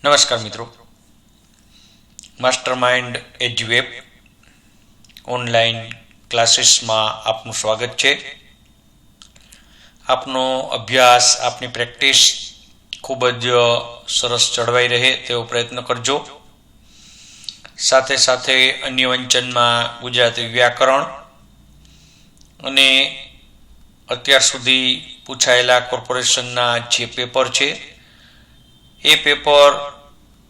નમસ્કાર મિત્રો, mastermind એજ્યુએપ online ક્લાસીસમાં આપનું સ્વાગત છે. આપનો અભ્યાસ, આપની પ્રેક્ટિસ ખૂબ જ સરસ જળવાઈ રહે તેવો પ્રયત્ન કરજો. સાથે સાથે અન્ય વંચનમાં ગુજરાતી વ્યાકરણ અને અત્યાર સુધી પૂછાયેલા કોર્પોરેશનના જે પેપર છે એ પેપર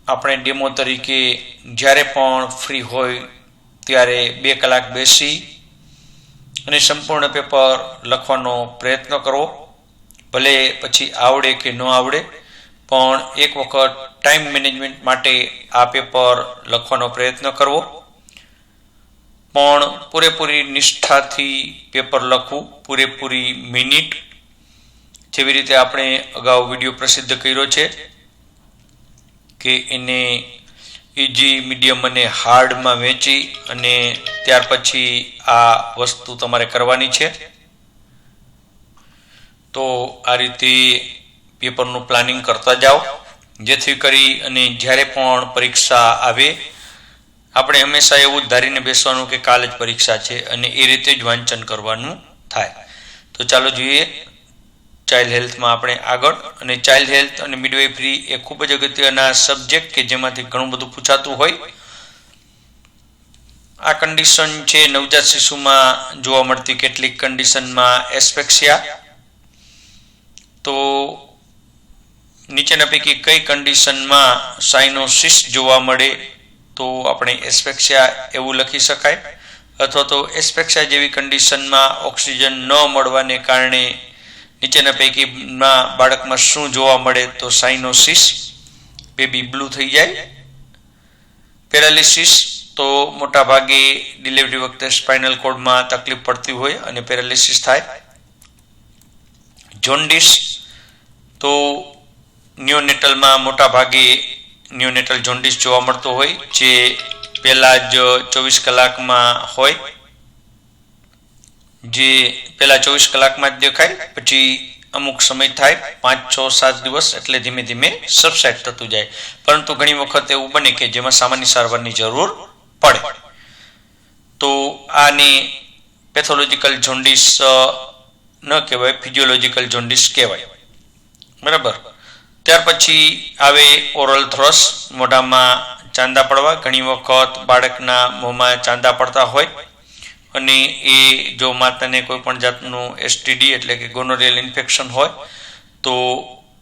આપણે ડેમો તરીકે જ્યારે પણ ફ્રી હોય ત્યારે 2 કલાક બેસી અને સંપૂર્ણ પેપર લખવાનો પ્રયત્ન કરવો. ભલે પછી આવડે કે ન આવડે, પણ એક વખત ટાઈમ મેનેજમેન્ટ માટે આ પેપર લખવાનો પ્રયત્ન કરવો. પણ પૂરેપૂરી નિષ્ઠાથી પેપર લખવું, પૂરેપૂરી મિનિટ, જેવી રીતે આપણે અગાઉ વિડીયો પ્રસિદ્ધ કર્યો છે કે એને ઇઝી, મીડિયમ અને હાર્ડમાં વહેંચી અને ત્યાર પછી આ વસ્તુ તમારે કરવાની છે. તો આ રીતે પેપરનું પ્લાનિંગ કરતા જાઓ, જેથી કરી અને જ્યારે પણ પરીક્ષા આવે આપણે હંમેશા એવું જ ધારીને બેસવાનું કે કાલે જ પરીક્ષા છે અને એ રીતે જ વાંચન કરવાનું થાય. તો ચાલો જોઈએ ચાઇલ્ડ હેલ્થમાં આપણે આગળ. અને ચાઇલ્ડ હેલ્થ અને મિડવાઇફરી એ ખૂબ જ અગત્યના સબ્જેક્ટ કે જેમાંથી ઘણું બધું પૂછાતું હોય. આ કન્ડિશન છે નવજાત શિશુમાં જોવા મળતી કેટલીક કન્ડિશનમાં એસ્ફેક્સિયા. તો નીચેના પૈકી કઈ કન્ડિશનમાં સાઇનોસિસ જોવા મળે તો આપણે એસ્ફેક્સિયા એવું લખી શકાય, અથવા તો એસ્ફેક્સિયા જેવી કન્ડિશનમાં ઓક્સિજન ન મળવાને કારણે નીચેના પૈકીમાં બાળકમાં શું જોવા મળે તો સાઇનોસિસ, બેબી બ્લુ થઈ જાય. પેરાલિસિસ તો મોટા ભાગે ડિલિવરી વખતે સ્પાઇનલ કોર્ડમાં તકલીફ પડતી હોય અને પેરાલિસિસ થાય. જોન્ડિસ તો ન્યોનેટલમાં મોટા ભાગે ન્યોનેટલ જોન્ડિસ જોવા મળતો હોય, જે પહેલા જ 24 કલાકમાં હોય, જે પહેલા 24 કલાકમાં જ દેખાય, પછી અમુક સમય થાય 5, 6, 7 દિવસ, એટલે ધીમે ધીમે સબસાઇડ થતું જાય. પરંતુ ઘણી વખત એવું બને કે જેમાં સામાન્ય સારવારની જરૂર પડે. તો આને પેથોલોજીકલ જોન્ડિસ ન કહેવાય, ફિઝિયોલોજીકલ જોન્ડિસ કહેવાય. બરાબર. ત્યાર પછી આવે ઓરલ થ્રસ, મોઢામાં ચાંદા પડવા. ઘણી વખત બાળકના મોંમાં ચાંદા પડતા હોય અને એ જો માતાને કોઈ પણ જાતનું એસટીડી એટલે કે ગોનોરિયલ ઇન્ફેક્શન હોય તો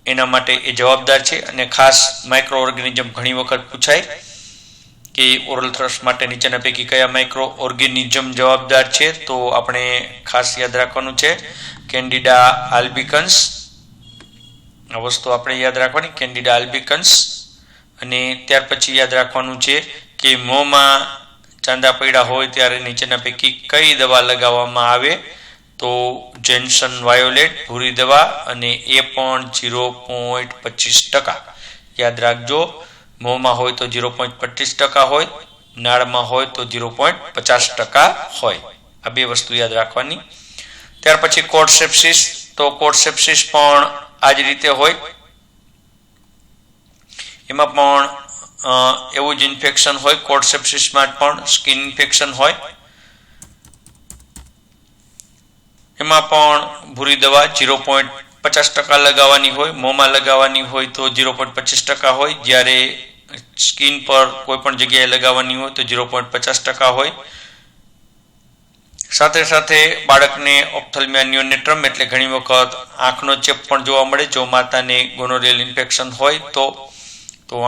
એના માટે એ જવાબદાર છે. અને ખાસ માઇક્રો ઓર્ગેનિઝમ ઘણી વખત પૂછાય કે ઓરલ થ્રસ માટે નીચેના પૈકી કયા માઇક્રો ઓર્ગેનિઝમ જવાબદાર છે, તો આપણે ખાસ યાદ રાખવાનું છે કેન્ડિડા આલ્બિકન્સ. આ વસ્તુ આપણે યાદ રાખવાની, કેન્ડિડા આલ્બિકન્સ. અને ત્યાર પછી યાદ રાખવાનું છે કે મોંમાં ચાંદા પડ્યા હોય ત્યારે નીચેના પૈકી કઈ દવા લગાવવામાં આવે તો જેન્સન વાયોલેટ, ભૂરી દવા, અને એ પણ 0.25%. યાદ રાખજો, મોંમાં હોય તો 0.25% હોય, નાળમાં હોય તો 0.50% હોય. આ બે વસ્તુ યાદ રાખવાની. ત્યાર પછી કોર્ડ સેપ્સિસ, તો કોર્ડ સેપ્સિસ પણ આ જ રીતે હોય. એમાં પણ એવું જ ઇન્ફેક્શન હોય. કોર્ડ સેપ્સિસમાં પણ સ્કિન ઇન્ફેક્શન હોય. એમાં પણ ભૂરી દવા 0.50% લગાવવાની હોય, મોંમાં લગાવવાની હોય તો 0.25% હોય, જ્યારે સ્કિન પર કોઈ પણ જગ્યાએ લગાવવાની હોય તો 0.50% હોય. સાથે સાથે બાળકને ઓપ્થલ્મિયા નિયોનેટ્રમ એટલે ઘણી વખત આંખનો ચેપ પણ જોવા મળે. જો માતાને ગોનોરિયલ ઇન્ફેક્શન હોય તો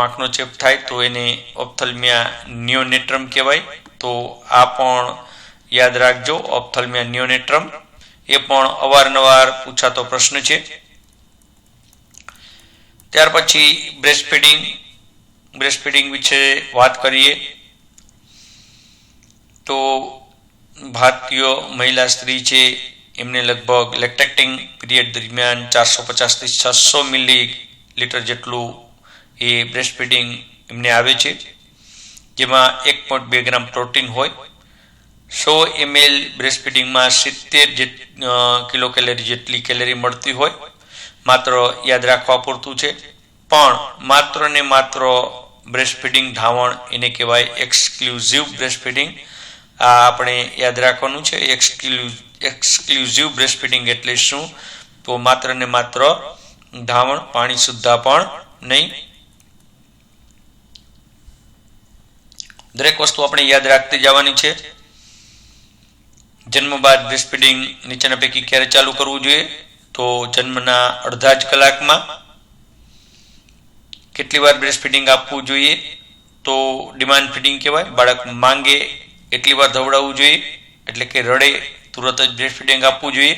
આંખનો ચેપ થાય તો એને ઓપ્થલ્મિયા નિયોનેટ્રમ કહેવાય. તો આ પણ યાદ રાખજો, ઓપ્થલ્મિયા નિયોનેટ્રમ. એ પણ અવારનવાર પૂછાતો પ્રશ્ન છે. ત્યાર પછી બ્રેસ્ટ ફીડિંગ વિશે વાત કરીએ તો ભારતીય મહિલા સ્ત્રી છે એમને લગભગ લેક્ટેટિંગ પીરિયડ દરમિયાન 450 થી 600 મિલીલીટર જેટલું એ બ્રેસ્ટ ફીડિંગ એમને આવે છે, જેમાં 1.2 ગ્રામ પ્રોટીન હોય. 100 ml બ્રેસ્ટ ફીડિંગમાં 70 કિલો કેલરી જેટલી કેલરી મળતી હોય. માત્ર યાદ રાખવા પૂરતું છે. પણ માત્ર ને માત્ર બ્રેસ્ટ ફીડિંગ ધાવણ એને કહેવાય એક્સક્લુઝિવ બ્રેસ્ટ ફીડિંગ. આ આપણે યાદ રાખવાનું છે. એક્સક્લુઝિવ બ્રેસ્ટ ફીડિંગ એટલે શું? તો માત્ર ને માત્ર ધાવણ, પાણી સુદ્ધા પણ નહીં. દરેક વસ્તુ આપણે યાદ રાખતી જવાની છે. જન્મ બાદ બ્રેસ્ટ ફીડિંગ નીચેના પૈકી ક્યારે ચાલુ કરવું જોઈએ? તો જન્મના અડધા જ કલાકમાં. કેટલી વાર બ્રેસ્ટ ફીડિંગ આપવું જોઈએ? તો ડિમાન્ડ ફીડિંગ કહેવાય. બાળક માંગે એટલી વાર ધવડાવવું જોઈએ, એટલે કે રડે તુરત જ બ્રેસ્ટ ફીડિંગ આપવું જોઈએ.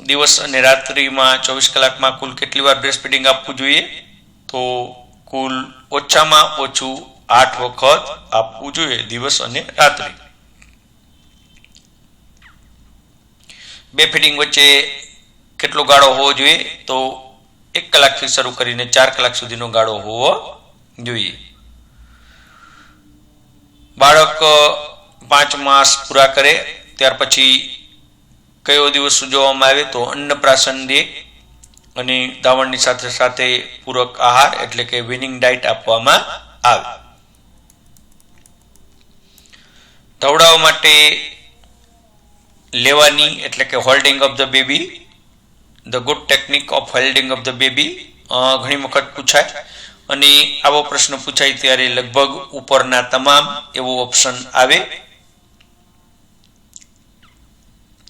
દિવસ અને રાત્રિમાં 24 કલાકમાં કુલ કેટલી વાર બ્રેસ્ટ ફીડિંગ આપવું જોઈએ? તો કુલ ઓછામાં ઓછું 8 વખત આપવું જોઈએ, દિવસ અને રાત્રિ. બે ફીડિંગ વચ્ચે કેટલો ગાળો હોવો જોઈએ? તો 1 કલાકથી શરૂ કરીને 4 કલાક સુધીનો ગાળો હોવો જોઈએ. બાળક 5 માસ પૂરા કરે ત્યાર પછી કયો દિવસ ઉજવવામાં આવે? તો અન્નપ્રાશન ડે. અને ધાવણની સાથે સાથે પૂરક આહાર એટલે કે વિનિંગ ડાયટ આપવામાં આવે. ધવડાવવા માટે લેવાની એટલે કે holding of the baby, the good technique of holding of the baby ઘણી વખત પૂછાય. અને આવો પ્રશ્ન પૂછાય ત્યારે લગભગ ઉપરના તમામ એવો ઓપ્શન આવે.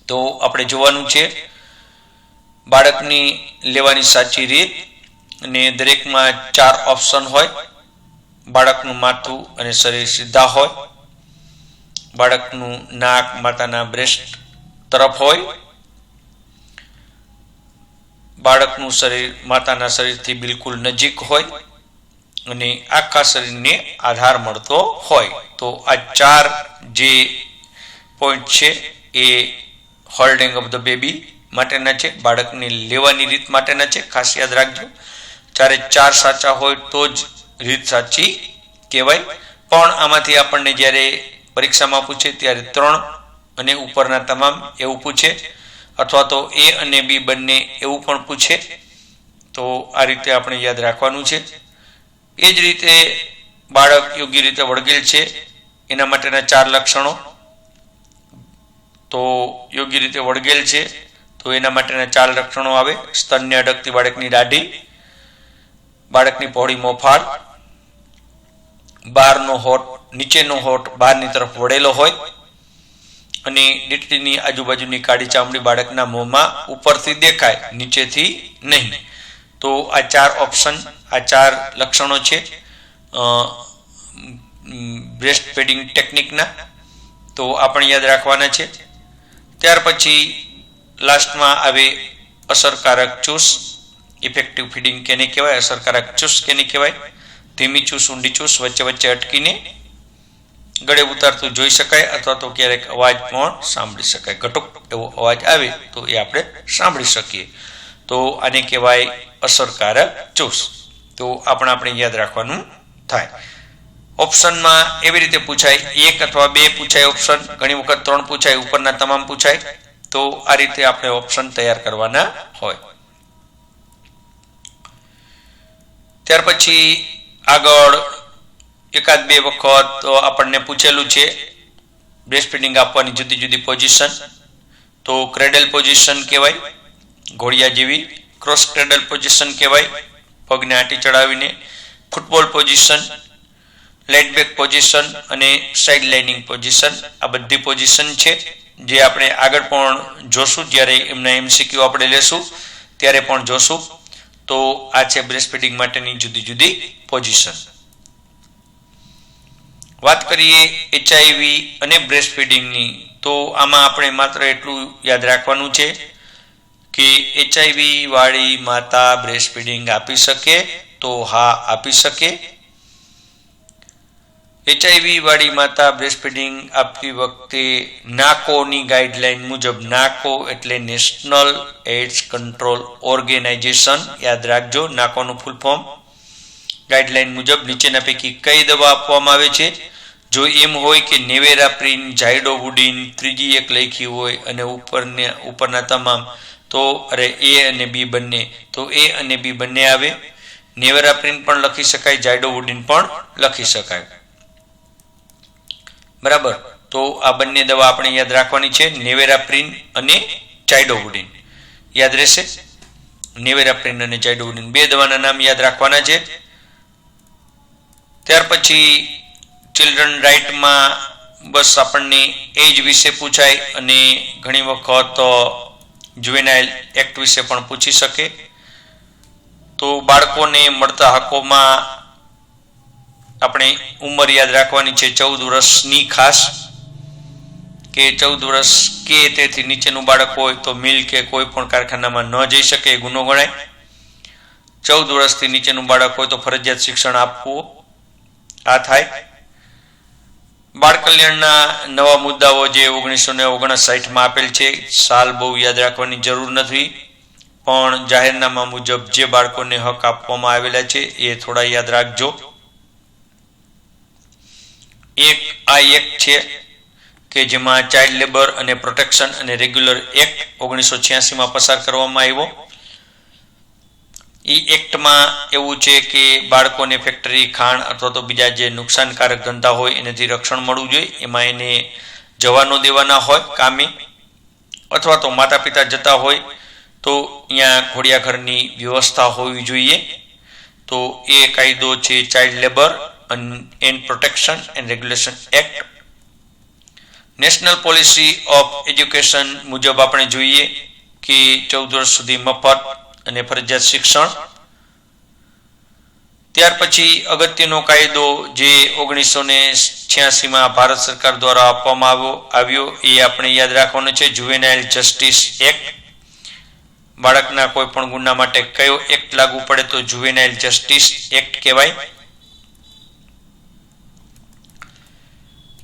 તો આપણે જોવાનું છે બાળકની લેવાની સાચી રીત. અને દરેકમાં 4 ઓપ્શન હોય. બાળકનું માથું અને શરીર સીધા હોય. બાળકનું નાક માતાના બ્રેસ્ટ તરફ હોય. બાળકનું શરીર માતાના શરીરથી બિલકુલ નજીક હોય અને આખા શરીરને આધાર મળતો હોય. તો આ 4 જે પોઈન્ટ છે એ હોલ્ડિંગ ઓફ ધ બેબી માટેના છે, બાળકની લેવાની રીત માટેના છે. ખાસ યાદ રાખજો, 4 સાચા હોય તો જ રીત સાચી કહેવાય. પણ આમાંથી આપણને જ્યારે પરીક્ષામાં પૂછે ત્યારે 3 અને ઉપરના તમામ એવું પૂછે, અથવા તો A અને B બંને એવું પણ પૂછે. તો આ રીતે આપણે યાદ રાખવાનું છે. એ જ રીતે બાળક યોગ્ય રીતે વળગેલ છે એના માટેના 4 લક્ષણો. તો યોગ્ય રીતે વળગેલ છે તો એના માટેના 4 લક્ષણો આવે. સ્તનને અડકતી બાળકની દાઢી, બાળકની પહોળી મોફાળ, બહારનો હોઠ, નીચેનો હોઠ બહારની તરફ વળેલો હોય, અને દીઠડીની આજુબાજુની કાળી ચામડી બાળકના મોંમાં ઉપરથી દેખાય, નીચેથી નહીં. તો આ 4 ઓપ્શન, આ 4 લક્ષણો છે બ્રેસ્ટ ફીડિંગ ટેકનિકના. તો આપણે યાદ રાખવાના છે. ત્યાર પછી લાસ્ટમાં આવે અસરકારક ચૂસ. ઇફેક્ટિવ ફીડિંગ કેને કહેવાય? અસરકારક ચૂસ કેને કહેવાય? ધીમી ચૂસ, ઊંડી ચૂસ, વચ્ચે વચ્ચે અટકીને ગળે ઉતારતું જોઈ શકાય, અથવા તો ક્યારેક અવાજ પણ સાંભળી શકાય. ઘટુક એવો અવાજ આવે તો એ આપણે સાંભળી શકીએ. તો આને કહેવાય અસરકારક ચૂસ. તો આપણે યાદ રાખવાનું થાય. ઓપ્શનમાં એવી રીતે પૂછાય, 1 અથવા 2 પૂછાય ઓપ્શન, ઘણી વખત 3 પૂછાય, ઉપરના તમામ પૂછાય. તો આ રીતે આપણે ઓપ્શન તૈયાર કરવાના હોય. ત્યાર પછી આગળ 1-2 વખત આપણને પૂછેલું છે બ્રેસ્ટ ફીડિંગ આપવાની જુદી જુદી પોઝિશન. તો ક્રેડલ પોઝિશન કહેવાય, ઘોડિયા જેવી. ક્રોસ ક્રેડલ પોઝિશન કહેવાય, પગને આંટી ચડાવીને. Football position, laid back position અને સાઇડ લાઇનિંગ પોઝિશન. આ બધી પોઝિશન છે જે આપણે આગળ પણ જોશું, જ્યારે એમના MCQ આપણે લેશું ત્યારે પણ જોશું. તો આ છે બ્રેસ્ટ ફીડિંગ માટેની જુદી જુદી પોઝિશન. વાત કરીએ HIV અને બ્રેસ્ટ ફીડિંગની, તો આમાં આપણે માત્ર એટલું યાદ રાખવાનું છે કે HIV વાળી માતા બ્રેસ્ટ ફીડિંગ આપી શકે? તો હા, આપી શકે. HIV વાળી માતા બ્રેસ્ટ ફીડિંગ આપતી વખતે નાકોની ગાઈડલાઈન મુજબ, નાકો એટલે નેશનલ એઇડ્સ કંટ્રોલ ઓર્ગેનાઇઝેશન, યાદ રાખજો નાકોનું ફૂલ ફોર્મ. ગાઈડલાઈન મુજબ નીચેના પૈકી કઈ દવા આપવામાં આવે છે? જો એમ હોય કે નેવેરાપ્રિન, ઝાયડોવુડિન, ત્રીજી એક લખી હોય અને ઉપરના તમામ, તો A અને B બંને, તો A અને B બંને આવે. નેવેરાપ્રિન પણ લખી શકાય, ઝાયડોવુડિન પણ લખી શકાય. બરાબર. તો આ બંને દવા આપણે યાદ રાખવાની છે, નેવેરાપ્રિન અને ઝાયડોવુડિન. યાદ રહેશે, નેવેરાપ્રિન અને ઝાયડોવુડિન બે દવાના નામ યાદ રાખવાના છે. ત્યાર પછી ચિલ્ડ્રન રાઇટમાં બસ આપણને એજ વિશે પૂછાય અને ઘણી વખત જુવેનાઇલ એક્ટ વિશે પણ પૂછી શકે. તો બાળકોને મળતા હકોમાં આપણે ઉંમર યાદ રાખવાની છે 14 વર્ષની ખાસ, કે 14 વર્ષ કે તેથી નીચેનું બાળક હોય તો મિલ કે કોઈ પણ કારખાનામાં ન જઈ શકે, એ ગુનો ગણાય. 14 વર્ષથી નીચેનું બાળક હોય તો ફરજિયાત શિક્ષણ આપવું, આ થાય. બાળ કલ્યાણના નવા મુદ્દાઓ જે 1959માં આપેલ છે, સાલ બહુ યાદ રાખવાની જરૂર નથી, પણ જાહેરનામા મુજબ જે બાળકોને હક આપવામાં આવેલા છે એ થોડા યાદ રાખજો. એક આ એક્ટ છે કે જેમાં ચાઇલ્ડ લેબર અને પ્રોટેક્શન અને રેગ્યુલર એક્ટ 1986માં પસાર કરવામાં આવ્યો. એ એક્ટમાં એવું છે કે બાળકોને ફેક્ટરી, ખાણ અથવા તો બીજા જે નુકસાનકારક ધંધા હોય એનાથી રક્ષણ મળવું જોઈએ. એમાં એને જવા ન દેવાના હોય કામે, અથવા તો માતા પિતા જતા હોય તો અહીંયા ઘોડિયાઘરની વ્યવસ્થા હોવી જોઈએ. તો એ કાયદો છે child labour and protection and regulation act. National policy of education મુજબ આપણે જોઈએ કે 14 વર્ષ સુધી મફત અને ફરજિયાત શિક્ષણ. ત્યાર પછી અગત્યનો કાયદો જે 1986માં ભારત સરકાર દ્વારા આપવામાં આવ્યો એ આપણે યાદ રાખવાનો છે, જુવેનાઇલ જસ્ટિસ એક્ટ. બાળકના કોઈ પણ ગુના માટે કયો એક્ટ લાગુ પડે તો જુવેનાઇલ જસ્ટિસ એક્ટ કહેવાય.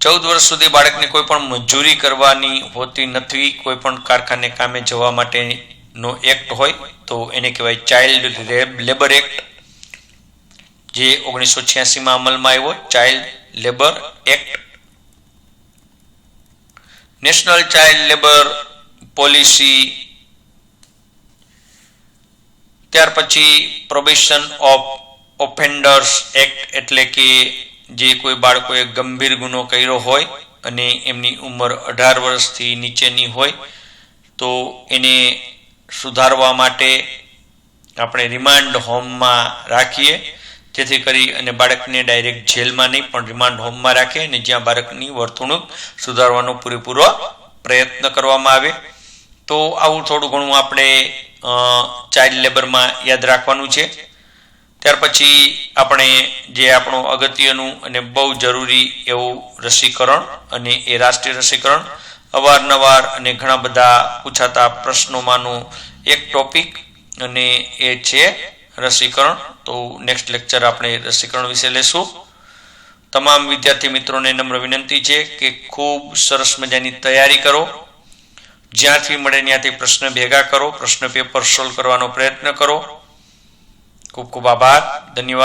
14 વર્ષ સુધી બાળકને કોઈ પણ મજૂરી કરવાની હોતી નથી, કોઈ પણ કારખાને કામે જવા માટેનો એક્ટ હોય તો એને કહેવાય ચાઇલ્ડ લેબર એક્ટ, જે 1986માં અમલમાં આવ્યો, child labour act. National child labour policy. ત્યાર પછી પ્રોબેશન ઓફ ઓફેન્ડર્સ એક્ટ, એટલે કે જે કોઈ બાળકોએ ગંભીર ગુનો કર્યો હોય અને એમની ઉંમર 18 વર્ષથી નીચેની હોય તો એને સુધારવા માટે આપણે રિમાન્ડ હોમમાં રાખીએ, જેથી કરી અને બાળકને ડાયરેક્ટ જેલમાં નહીં પણ રિમાન્ડ હોમમાં રાખે અને જ્યાં બાળકની વર્તણૂક સુધારવાનો પૂરેપૂરો પ્રયત્ન કરવામાં આવે. તો આવું થોડું ઘણું આપણે ચાઇલ્ડ લેબરમાં યાદ રાખવાનું છે. ત્યાર પછી આપણે જે આપણું અગત્યનું અને બહુ જરૂરી એવું રસીકરણ, અને એ રાષ્ટ્રીય રસીકરણ અવારનવાર અને ઘણા બધા પૂછાતા પ્રશ્નોમાંનું એક ટોપિક, અને એ છે રસીકરણ. તો નેક્સ્ટ લેક્ચર આપણે રસીકરણ વિશે લેશું. તમામ વિદ્યાર્થી મિત્રોને નમ્ર વિનંતી છે કે ખૂબ સરસ મજાની તૈયારી કરો, જ્યાંથી મળે ત્યાંથી પ્રશ્ન ભેગા કરો, પ્રશ્ન પેપર સોલ્વ કરવાનો પ્રયત્ન કરો. ખૂબ ખૂબ આભાર, ધન્યવાદ.